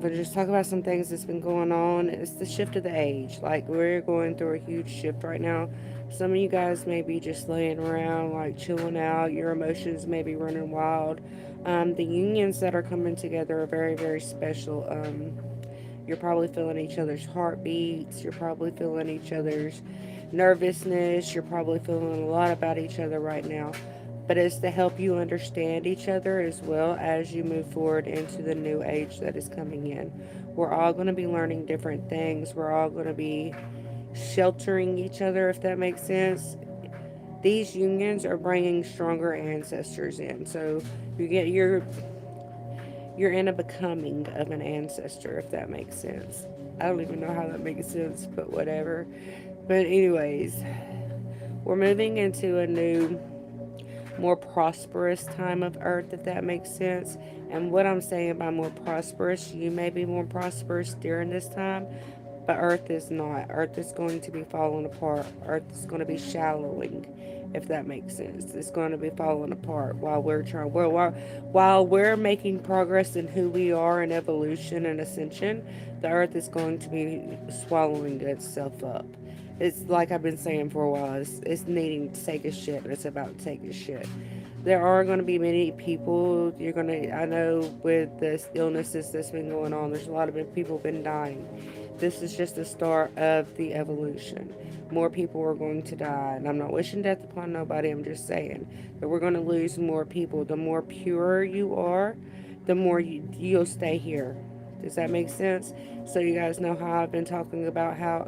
and just talk about some things that's been going on. It's the shift of the age. Like, we're going through a huge shift right now. Some of you guys may be just laying around, like chilling out. Your emotions may be running wild. The unions that are coming together are very, very special. You're probably feeling each other's heartbeats. You're probably feeling each other's nervousness. You're probably feeling a lot about each other right now. But it's to help you understand each other as well as you move forward into the new age that is coming in. We're all going to be learning different things. We're all going to be sheltering each other, if that makes sense. These unions are bringing stronger ancestors in. So you get you're in a becoming of an ancestor, if that makes sense. I don't even know how that makes sense, but whatever. But anyways, we're moving into a new, more prosperous time of earth, if that makes sense. And what I'm saying by more prosperous, you may be more prosperous during this time, but earth is not. Earth is going to be falling apart. Earth is going to be shallowing, if that makes sense. It's going to be falling apart while we're trying, while we're making progress in who we are in evolution and ascension. The earth is going to be swallowing itself up. It's like I've been saying for a while. It's needing to take a shit. And it's about to take a shit. There are going to be many people. You're going to. I know with this illnesses that's been going on, there's a lot of people been dying. This is just the start of the evolution. More people are going to die, and I'm not wishing death upon nobody. I'm just saying that we're going to lose more people. The more pure you are, the more you'll stay here. Does that make sense? So you guys know how I've been talking about how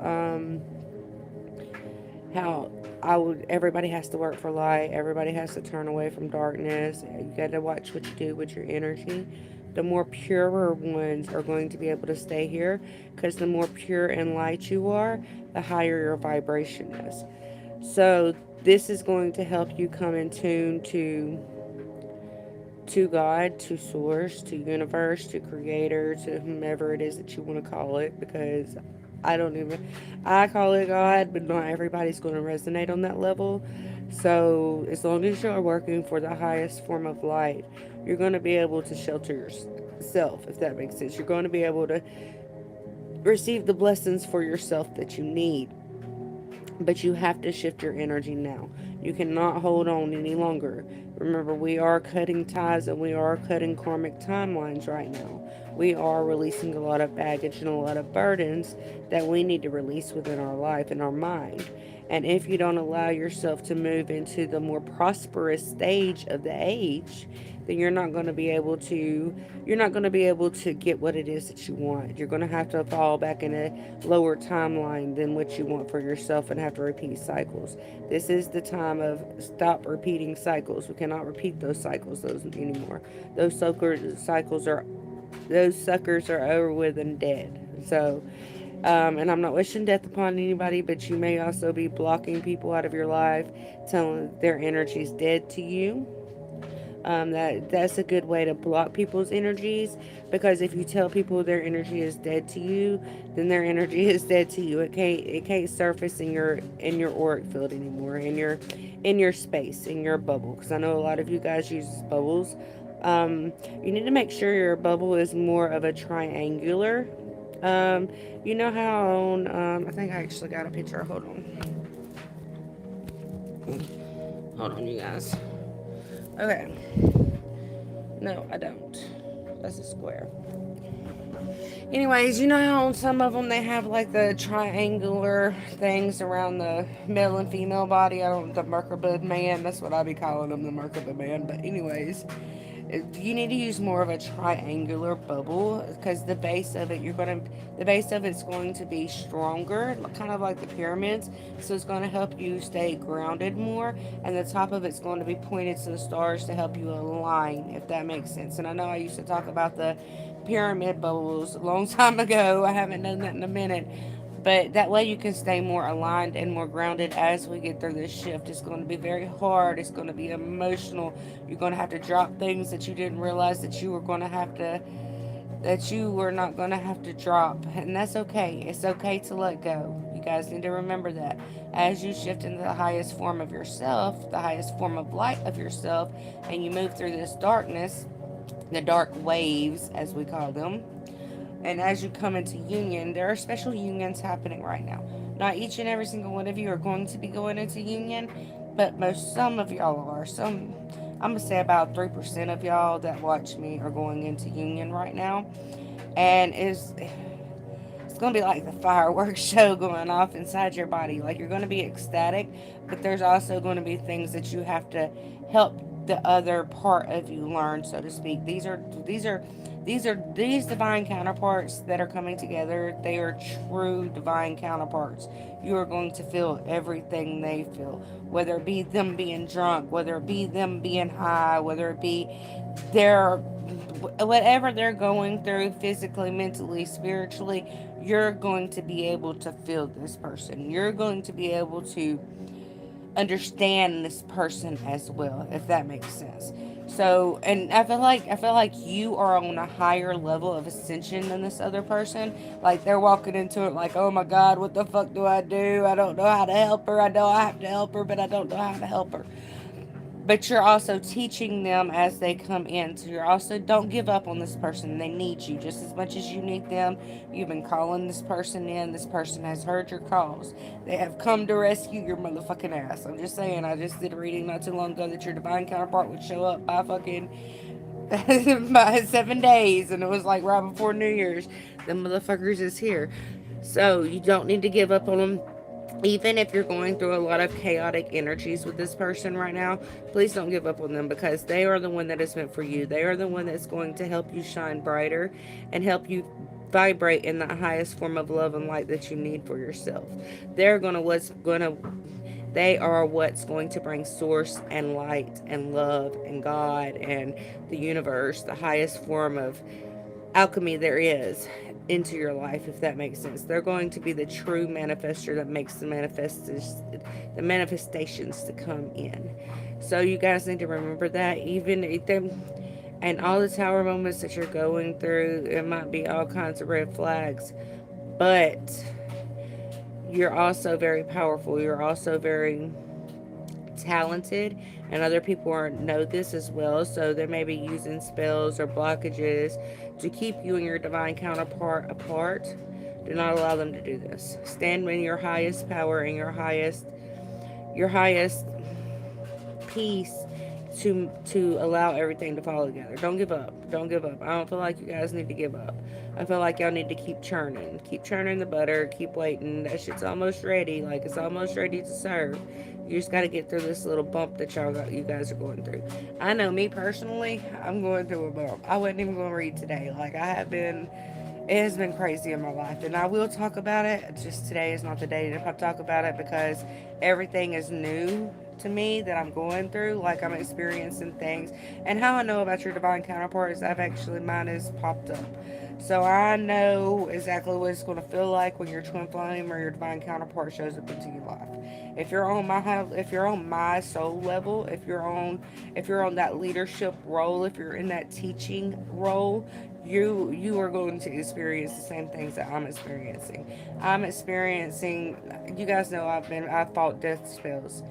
I would everybody has to work for light, everybody has to turn away from darkness. You got to watch what you do with your energy. The more purer ones are going to be able to stay here, because the more pure and light you are, the higher your vibration is. So this is going to help you come in tune to God, to source, to universe, to creator, to whomever it is that you want to call it, because I don't even, I call it God, but not everybody's going to resonate on that level. So as long as you're working for the highest form of light, you're going to be able to shelter yourself, if that makes sense. You're going to be able to receive the blessings for yourself that you need, but you have to shift your energy now. You cannot hold on any longer. Remember, we are cutting ties and we are cutting karmic timelines right now. We are releasing a lot of baggage and a lot of burdens that we need to release within our life and our mind. And if you don't allow yourself to move into the more prosperous stage of the age, then you're not going to be able to get what it is that you want. You're going to have to fall back in a lower timeline than what you want for yourself and have to repeat cycles. This is the time of stop repeating cycles. We cannot repeat those cycles those anymore. Those suckers are over with and dead. So and I'm not wishing death upon anybody, but you may also be blocking people out of your life, telling their energy's dead to you. That's a good way to block people's energies, because if you tell people their energy is dead to you, then their energy is dead to you. It can't surface in your auric field anymore, in your space, in your bubble. Because I know a lot of you guys use bubbles. You need to make sure your bubble is more of a triangular. Um, you know how on, I think I actually got a picture. Hold on, you guys. Okay. No, I don't. That's a square. Anyways, you know how on some of them they have like the triangular things around the male and female body? I don't, the Merkaba man, that's what I be calling them, the Merkaba man. But anyways, you need to use more of a triangular bubble, because the base of it's going to be stronger, kind of like the pyramids. So it's going to help you stay grounded more, and the top of it's going to be pointed to the stars to help you align, if that makes sense. And I know I used to talk about the pyramid bubbles a long time ago. I haven't done that in a minute, but that way you can stay more aligned and more grounded as we get through this shift. It's going to be very hard. It's going to be emotional. You're going to have to drop things that you didn't realize that you were not going to have to drop. And that's okay. It's okay to let go. You guys need to remember that. As you shift into the highest form of yourself, the highest form of light of yourself, and you move through this darkness, the dark waves, as we call them, And as you come into union, there are special unions happening right now. Not each and every single one of you are going to be going into union, but some of y'all are. I'm gonna say about 3% of y'all that watch me are going into union right now, and it's gonna be like the fireworks show going off inside your body. Like, you're gonna be ecstatic, but there's also going to be things that you have to help the other part of you learn, so to speak. These divine counterparts that are coming together. They are true divine counterparts. You are going to feel everything they feel, whether it be them being drunk, whether it be them being high, whether it be their whatever they're going through physically, mentally, spiritually. You're going to be able to feel this person. You're going to be able to understand this person as well, if that makes sense. So, and I feel like you are on a higher level of ascension than this other person. Like, they're walking into it like, oh my God, what the fuck do I do? I don't know how to help her. I know I have to help her, but I don't know how to help her. But you're also teaching them as they come in. So you're also, don't give up on this person. They need you just as much as you need them. You've been calling this person in. This person has heard your calls. They have come to rescue your motherfucking ass. I'm just saying, I just did a reading not too long ago that your divine counterpart would show up by fucking by 7 days, and it was like right before New Year's. The motherfuckers is here. So you don't need to give up on them. Even if you're going through a lot of chaotic energies with this person right now, please don't give up on them, because they are the one that is meant for you. They are the one that's going to help you shine brighter and help you vibrate in the highest form of love and light that you need for yourself. They're going to what's going to they are what's going to bring source and light and love and God and the universe, the highest form of alchemy there is, into your life, if that makes sense. They're going to be the true manifester that makes the manifestations to come in. So you guys need to remember that. Even them, and all the tower moments that you're going through, it might be all kinds of red flags, but you're also very powerful. You're also very talented, and other people know this as well. So they may be using spells or blockages to keep you and your divine counterpart apart. Do not allow them to do this. Stand in your highest power and your highest peace to allow everything to fall together. Don't give up. Don't give up. I don't feel like you guys need to give up. I feel like y'all need to keep churning. Keep churning the butter. Keep waiting. That shit's almost ready. Like, it's almost ready to serve. You just got to get through this little bump that you guys are going through. I know, me personally, I'm going through a bump. I wasn't even going to read today. Like, it has been crazy in my life, and I will talk about it. Just today is not the day to talk about it, because everything is new to me that I'm going through. Like, I'm experiencing things, and how I know about your divine counterpart is mine has popped up. So I know exactly what it's going to feel like when your twin flame or your divine counterpart shows up into your life. If you're on my soul level, if you're on that leadership role, if you're in that teaching role, you are going to experience the same things that I'm experiencing. You guys know I've fought death spells.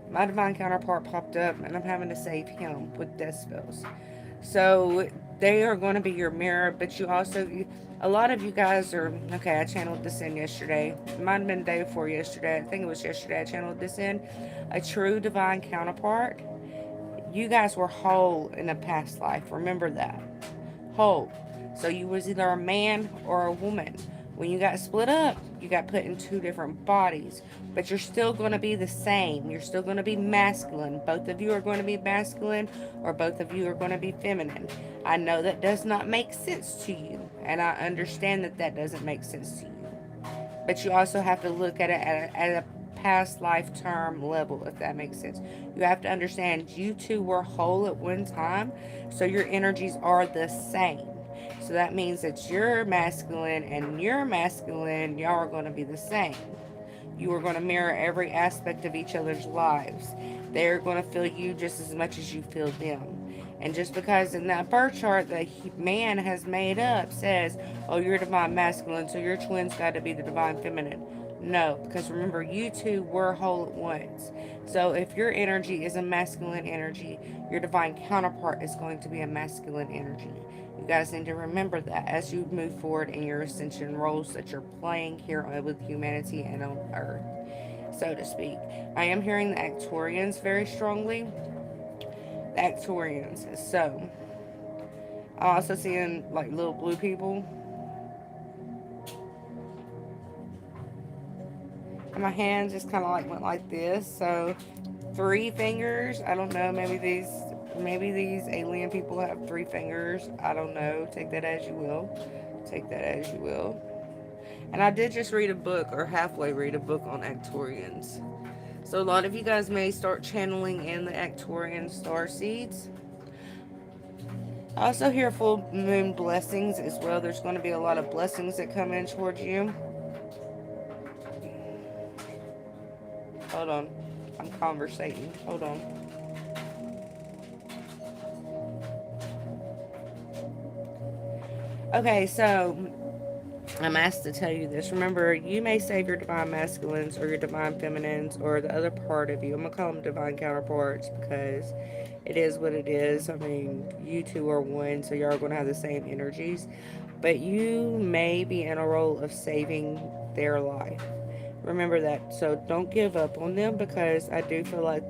My divine counterpart popped up, and I'm having to save him with death spells. So they are going to be your mirror, but a lot of you guys are, okay, I channeled this in yesterday. It might have been the day before yesterday. I think it was yesterday I channeled this in. A true divine counterpart. You guys were whole in a past life. Remember that. Whole. So you was either a man or a woman. When you got split up, you got put in two different bodies, but you're still going to be the same. You're still going to be masculine. Both of you are going to be masculine, or both of you are going to be feminine. I know that does not make sense to you, and I understand that that doesn't make sense to you. But you also have to look at it at a past life term level, if that makes sense. You have to understand you two were whole at one time, so your energies are the same. So that means that you're masculine and you're masculine, y'all are going to be the same. You are going to mirror every aspect of each other's lives. They're going to feel you just as much as you feel them. And just because in that birth chart the man has made up says, oh, you're divine masculine, so your twin's got to be the divine feminine. No, because remember, you two were whole at once. So if your energy is a masculine energy, your divine counterpart is going to be a masculine energy. You guys need to remember that as you move forward in your ascension roles that you're playing here with humanity and on Earth, so to speak. I am hearing the Actorians very strongly. The Actorians. So, I'm also seeing like little blue people. And my hand just kind of like went like this. So, three fingers. I don't know. Maybe these alien people have three fingers. I don't know. Take that as you will. Take that as you will. And I did just read a book, or halfway read a book on Actorians. So a lot of you guys may start channeling in the Actorian star seeds. I also hear full moon blessings as well. There's going to be a lot of blessings that come in towards you. Hold on. I'm conversating. Hold on. Okay, so I'm asked to tell you this. Remember, you may save your divine masculines or your divine feminines or the other part of you. I'm going to call them divine counterparts because it is what it is. I mean, you two are one, so you're going to have the same energies. But you may be in a role of saving their life. Remember that. So don't give up on them because I do feel like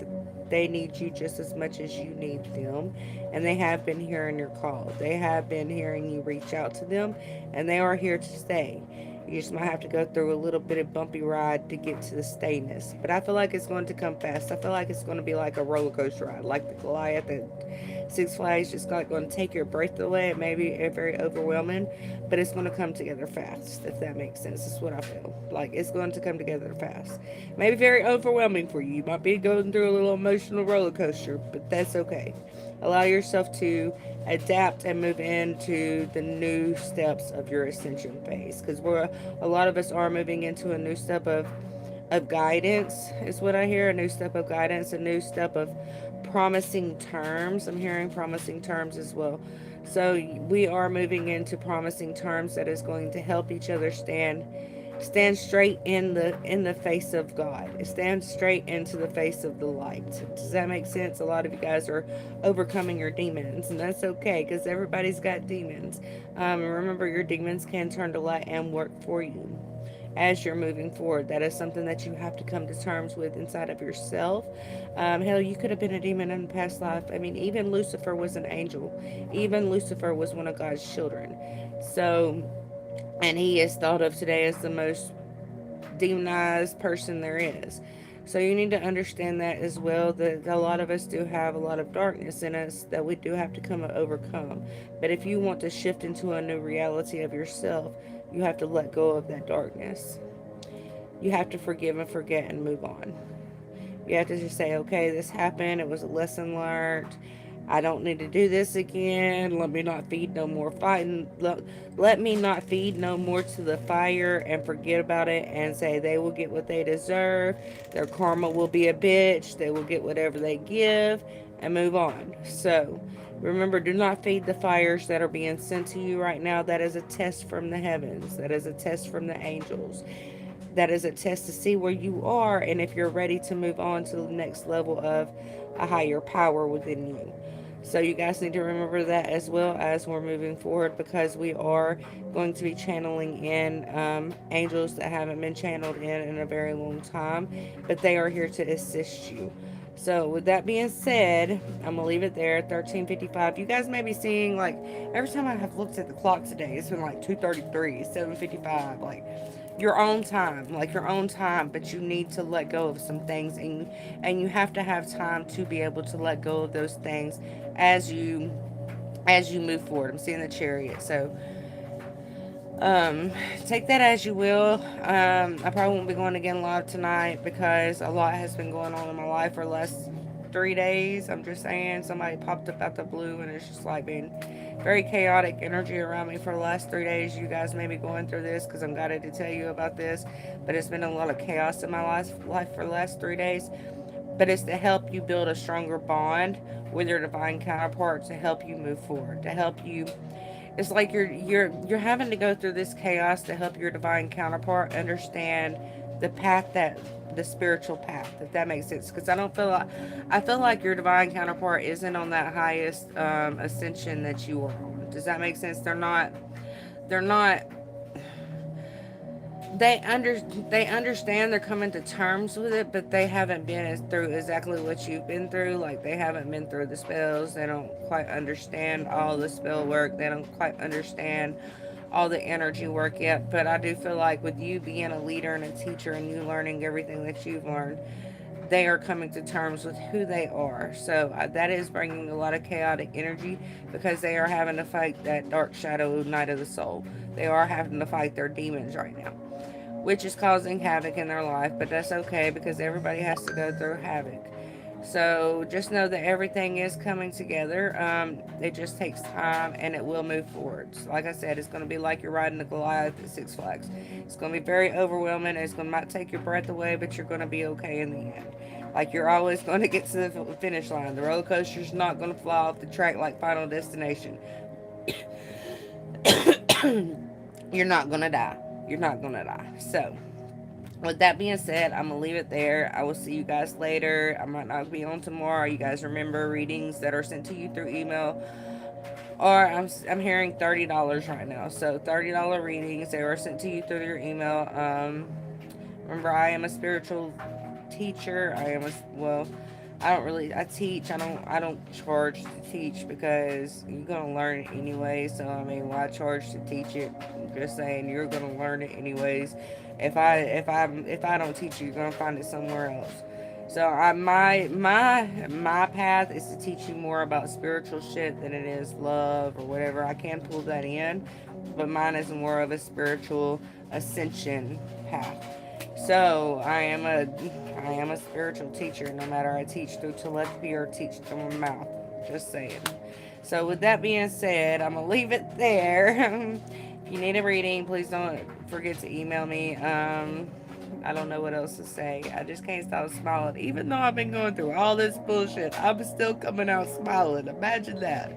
they need you just as much as you need them. And they have been hearing your call. They have been hearing you reach out to them. And they are here to stay. You just might have to go through a little bit of bumpy ride to get to the stayness. But I feel like it's going to come fast. I feel like it's going to be like a roller coaster ride. Like the Goliath at Six Flags, just like going to take your breath away. It may be very overwhelming, but it's going to come together fast, if that makes sense. That's what I feel. Like it's going to come together fast. Maybe very overwhelming for you. You might be going through a little emotional roller coaster, but that's okay. Allow yourself to adapt and move into the new steps of your ascension phase because a lot of us are moving into a new step of guidance is what I hear. A new step of guidance, a new step of promising terms. I'm hearing promising terms as well. So we are moving into promising terms that is going to help each other stand straight in the face of God. Stand straight into the face of the light. Does that make sense? A lot of you guys are overcoming your demons, and that's okay because everybody's got demons. Remember, your demons can turn to light and work for you as you're moving forward. That is something that you have to come to terms with inside of yourself. Hell, you could have been a demon in a past life. I mean, even Lucifer was an angel. Even Lucifer was one of God's children. So, and he is thought of today as the most demonized person there is. So you need to understand that as well, that a lot of us do have a lot of darkness in us that we do have to come and overcome. But if you want to shift into a new reality of yourself, you have to let go of that darkness. You have to forgive and forget and move on. You have to just say, okay, this happened. It was a lesson learned. I don't need to do this again. Let me not feed no more fighting. Let me not feed no more to the fire and forget about it and say they will get what they deserve. Their karma will be a bitch. They will get whatever they give and move on. So remember, do not feed the fires that are being sent to you right now. That is a test from the heavens. That is a test from the angels. That is a test to see where you are and if you're ready to move on to the next level of a higher power within you. So you guys need to remember that as well as we're moving forward because we are going to be channeling in angels that haven't been channeled in a very long time, but they are here to assist you. So with that being said, I'm gonna leave it there. 13:55. You guys may be seeing like every time I have looked at the clock today, it's been like 2:33, 7:55, like your own time, but you need to let go of some things and you have to have time to be able to let go of those things as you move forward. I'm seeing the Chariot. So take that as you will. I probably won't be going again live tonight because a lot has been going on in my life for the last 3 days. I'm just saying, somebody popped up out the blue and it's just like been very chaotic energy around me for the last 3 days. You guys may be going through this because I'm guided to tell you about this, but it's been a lot of chaos in my life for the last 3 days. But it's to help you build a stronger bond with your divine counterpart to help you move forward, to help you. It's like you're having to go through this chaos to help your divine counterpart understand the path, that the spiritual path, if that makes sense. Because I feel like your divine counterpart isn't on that highest ascension that you are on. Does that make sense? They're not they under they understand, they're coming to terms with it, but they haven't been through exactly what you've been through. Like, they haven't been through the spells. They don't quite understand all the spell work. They don't quite understand all the energy work yet. But I do feel like with you being a leader and a teacher and you learning everything that you've learned, they are coming to terms with who they are. So that is bringing a lot of chaotic energy, because they are having to fight that dark shadow night of the soul. They are having to fight their demons right now, which is causing havoc in their life, but that's okay because everybody has to go through havoc. So just know that everything is coming together. It just takes time and it will move forward. So like I said, it's going to be like you're riding the Goliath at Six Flags. It's going to be very overwhelming. It's going to might take your breath away, but you're going to be okay in the end. Like, you're always going to get to the finish line. The roller coaster's not going to fly off the track like Final Destination. You're not going to die. You're not going to die. So, with that being said, I'm going to leave it there. I will see you guys later. I might not be on tomorrow. You guys remember readings that are sent to you through email. Or I'm hearing $30 right now. So $30 readings. They were sent to you through your email. Remember, I am a spiritual teacher. I teach. I don't charge to teach because you're gonna learn it anyway. So I mean, why charge to teach it? I'm just saying, you're gonna learn it anyways. If I don't teach you, you're gonna find it somewhere else. So my path is to teach you more about spiritual shit than it is love or whatever. I can pull that in, but mine is more of a spiritual ascension path. So I am a spiritual teacher, no matter I teach through telepathy or teach through my mouth. Just saying. So with that being said, I'm gonna leave it there. If you need a reading, please don't forget to email me. I don't know what else to say. I just can't stop smiling. Even though I've been going through all this bullshit, I'm still coming out smiling. Imagine that.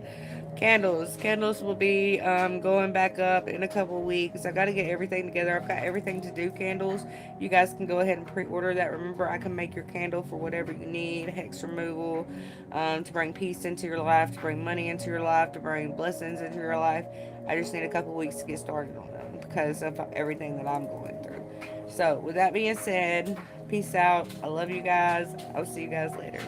Candles will be going back up in a couple weeks. I got to get everything together. I've got everything to do candles. You guys can go ahead and pre-order that. Remember, I can make your candle for whatever you need. Hex removal, to bring peace into your life, to bring money into your life, to bring blessings into your life. I just need a couple weeks to get started on them because of everything that I'm going through. So with that being said, peace out. I love you guys. I'll see you guys later.